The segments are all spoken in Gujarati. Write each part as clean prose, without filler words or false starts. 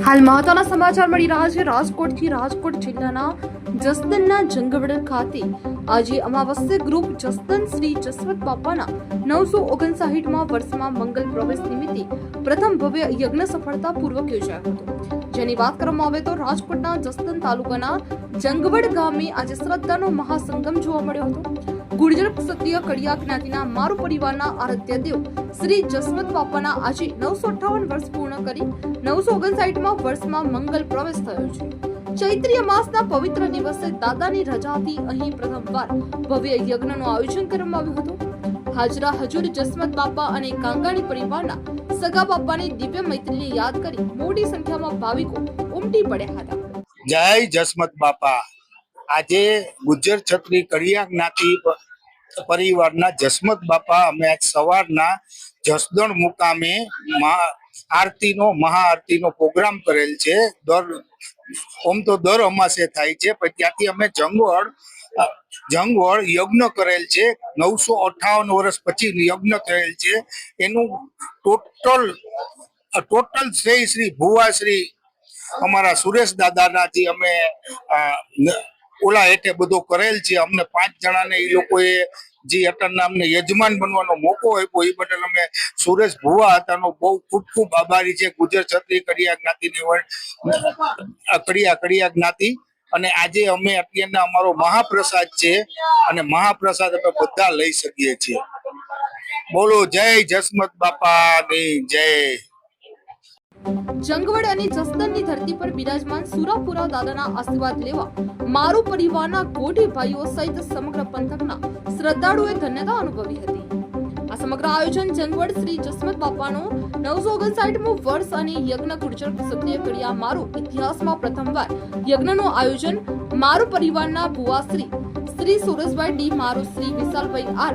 હાલ મહત્વના સમાચાર મળી રહ્યા છે રાજકોટથી। રાજકોટ જિલ્લાના જસદણના જંગવડ ખાતે આજે અમાવસ્ય ગ્રુપ જસદણ શ્રી જસવંત બાપાના 959મા વર્ષમાં મંગલ પ્રવેશ નિમિત્તે પ્રથમ ભવ્ય યજ્ઞ સફળતાપૂર્વક યોજાયો હતો। જેની વાત કરવામાં આવે તો રાજકોટના જસદણ તાલુકાના જંગવડ ગામે આજે શ્રદ્ધાનો મહાસંગમ જોવા મળ્યો હતો। ગુર્જર ક્ષત્રિય કડિયા જ્ઞાતિના મારુ પરિવારના આરાધ્ય દેવ શ્રી જસવંત બાપાના આજે 958 વર્ષ પૂર્ણ કરી 959મા વર્ષમાં મંગલ પ્રવેશ થયો છે। ચૈત્રીય માસના પવિત્ર દિવસે દાદાની રજાથી અહીં પ્રથમવાર ભવ્ય યજ્ઞનું આયોજન કરવામાં આવ્યું હતું। હાજરા હજુર જસવંત બાપા અને કાંગાણી પરિવારના સગા બાપાની દિવ્ય મૈત્રીને યાદ કરી મોટી સંખ્યામાં ભાવિકો ઉમટી પડ્યા હતા। જય જસવંત બાપા। આજે ગુજ્જર છત્રી કડિયા જ્ઞાતિ પરિવારના જસવંત બાપા અમે આજ સવારના જસદણ મુકામે મહાઆરતીનો પ્રોગ્રામ કરેલ છે। દર અમાસે થાય છે, પણ ત્યાંથી અમે જંગવડ યજ્ઞ કરેલ છે। 958 વર્ષ પછી યજ્ઞ થયેલ છે। એનું ટોટલ શ્રી ભુવાશ્રી અમારા સુરેશ દાદાના જે અમે ઓલા હેઠે બધો કરેલ છે। અમને 5 જણાને એ લોકોએ જે અટનના અમને યજમાન બનવાનો મોકો આપ્યો એ બદલ અમે સુરેશ ભુવા હતાનો બહુ ખૂબ આભારી છે। ગુજર છત્રી કડિયા જ્ઞાતિની કડિયા જ્ઞાતિ। અને આજે અમે અત્યારના અમારો મહાપ્રસાદ છે અને મહાપ્રસાદ અમે બધા લઈ શકીએ છીએ। બોલો જય જસવંત બાપાની જય। જંગવડ અને જસદણની ધરતી પર બિરાજમાન સુરાપુરા દાદાના આશીર્વાદ લેવા મારુ પરિવારના ગોઢી ભાઈઓ સહિત સમગ્ર પંથકના શ્રદ્ધાળુઓએ ધન્યતા અનુભવી હતી। આ સમગ્ર આયોજન જંગવડ શ્રી જસવંત બાપાનો 959મું વર્ષ અને યજ્ઞ ગુર્જર ક્ષત્રિય કડિયા મારુ ઇતિહાસમાં પ્રથમવાર યજ્ઞનું આયોજન મારુ પરિવારના ભુવાશ્રી શ્રી સુરેશભાઈ ડી મારુ, શ્રી વિશાલભાઈ આર,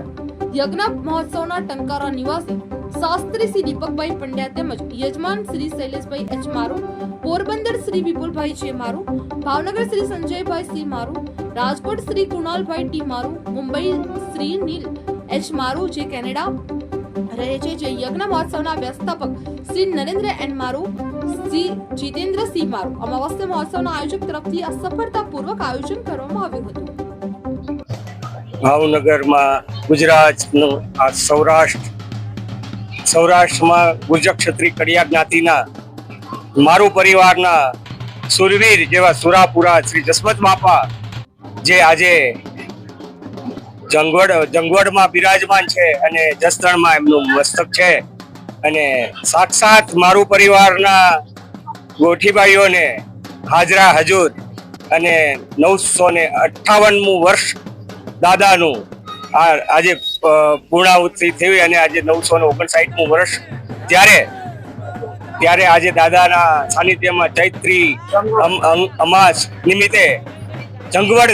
યજ્ઞ મહોત્સવના ટંકારા નિવાસી શાસ્ત્રી શ્રી દીપકભાઈ પંડ્યા તેમજ યજમાન શ્રી શૈલેષભાઈ એચ મારુ, પોરબંદર શ્રી વિપુલભાઈ જે મારુ, ભાવનગર શ્રી સંજયભાઈ સી મારુ, રાજકોટ શ્રી કુણાલભાઈ ટી મારુ, મુંબઈ શ્રી નીલ એચ મારુ જે કેનેડા રહે છે, જે યજ્ઞ મહોત્સવના વ્યવસ્થાપક શ્રી નરેન્દ્ર એન મારુ, શ્રી જીતેન્દ્ર સી મારુ અમાવસ્ય મહોત્સવના આયોજક તરફથી આ સફળતાપૂર્વક આયોજન કરવામાં આવ્યું હતું। ભાવનગરમાં ગુજરાતનું આ સૌરાષ્ટ્રમાં ગુર્જર ક્ષત્રિય કડિયા જ્ઞાતિના મારુ પરિવારના સુરવીર જેવા સુરાપુરા શ્રી જસવંત બાપા જે આજે જંગવડમાં બિરાજમાન છે અને જસદણમાં એમનું મસ્તક છે। અને સાક્ષાત મારુ પરિવારના ગોઠીભાઈઓને હાજરા હજુર અને 958મું વર્ષ દાદાનું આજે પૂર્ણાહુતિ થઈ અને આજે 959મું વર્ષ ત્યારે આજે દાદાના સાનિધ્યમાં ચૈત્રી અમાસ નિમિત્તે જંગવડ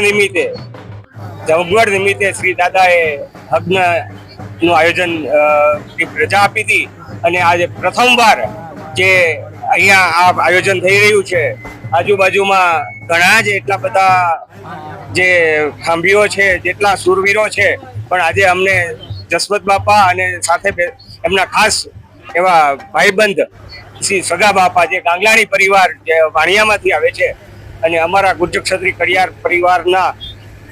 નિમિત્તે શ્રી દાદાએ યજ્ઞનું આયોજન રજા આપી હતી અને આજે પ્રથમવાર જે અહીંયા આ આયોજન થઈ રહ્યું છે। આજુબાજુમાં ઘણા જ એટલા બધા જે ખાંભીઓ છે, જેટલા સુરવીરો છે, પણ આજે અમને જસવંત બાપા અને સાથે એમના ખાસ એવા ભાઈબંધ શ્રી સગા બાપા જે ગાંગલાણી પરિવાર જે વાણિયામાંથી આવે છે અને અમારા ગુર્જર ક્ષત્રિય કડિયાર પરિવારના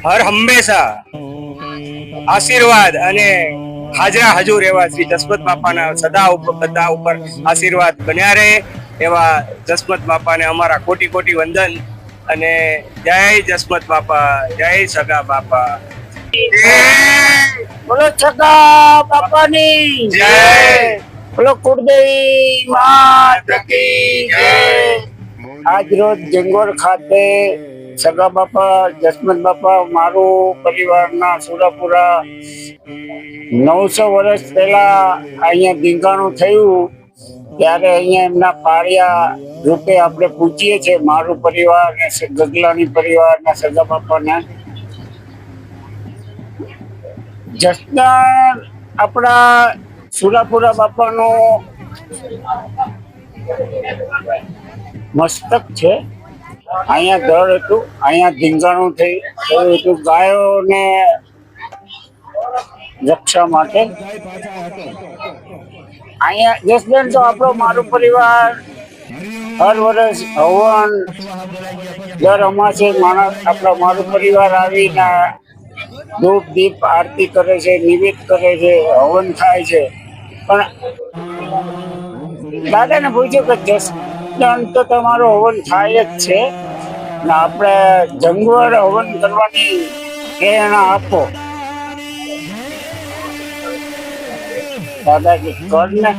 હર હંમેશા આશીર્વાદ અને હાજરા હજુર એવા શ્રી જસવંત બાપાના સદા બધા ઉપર આશીર્વાદ બન્યા રહે એવા જસવંત બાપાને અમારા કોટી કોટી વંદન અને જય જસવંત બાપા, જય સગા બાપા, બોલો સગા બાપાની જય, બોલો કુળદેવી માત કી જય। આજ રોજ જંગવડ ખાતે સગા બાપા જસવંત બાપા મારુ પરિવારના સુરાપુરા 900 વર્ષ પહેલા અહીંયા ધીંગાણું થયું ત્યારે અહીંયા એમના પાળિયા રૂપે આપણે પૂછીએ છીએ મારુ પરિવાર અને ગગલાની પરિવારના સગા બાપાને। જસદણ આપણા સુરાપુરા બાપાનું મસ્તક છે। અહીંયા ધડ હતું, અહીંયા ધીંગાણું થયું હતું ગાયોને રક્ષા માટે। અહીંયા જસદણ તો આપણો મારો પરિવાર હર વર્ષ હવન દર અમાસે માણસ આપણા મારું પરિવાર આવીને ધૂપ દીપ આરતી કરે છે, નિવેદ કરે છે, હવન થાય છે. પણ દાદાને પૂછ્યું કે જસદણ તો તમારો હવન થાય જ છે ને આપણે જંગવર હવન કરવાની પ્રેરણા આપો. દાદા કે કર ને,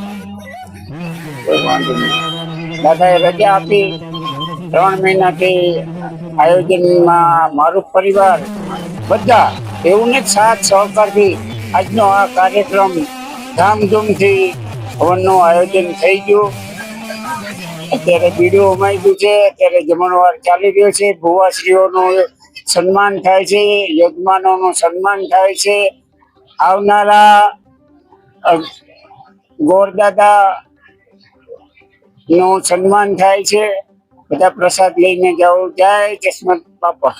કોઈ વાંધો નહીં. દાદાએ રજા આપી. 3 મહિનાથી આયોજનમાં મારું પરિવાર બધા એવું ને સાથ સહકારથી આજનો આ કાર્યક્રમ ધામધૂમથી હવનનું આયોજન થઈ ગયું. અત્યારે બીડું ઉમાઈ ગયું છે. અત્યારે જમણવાર ચાલી રહ્યો છે. ભુવાશ્રીઓનું સન્માન થાય છે, યજમાનોનું સન્માન થાય છે. આવનારા ગોરદાદા નું સન્માન થાય છે. બધા પ્રસાદ લઈને જાઓ. જય જસમત બાપા.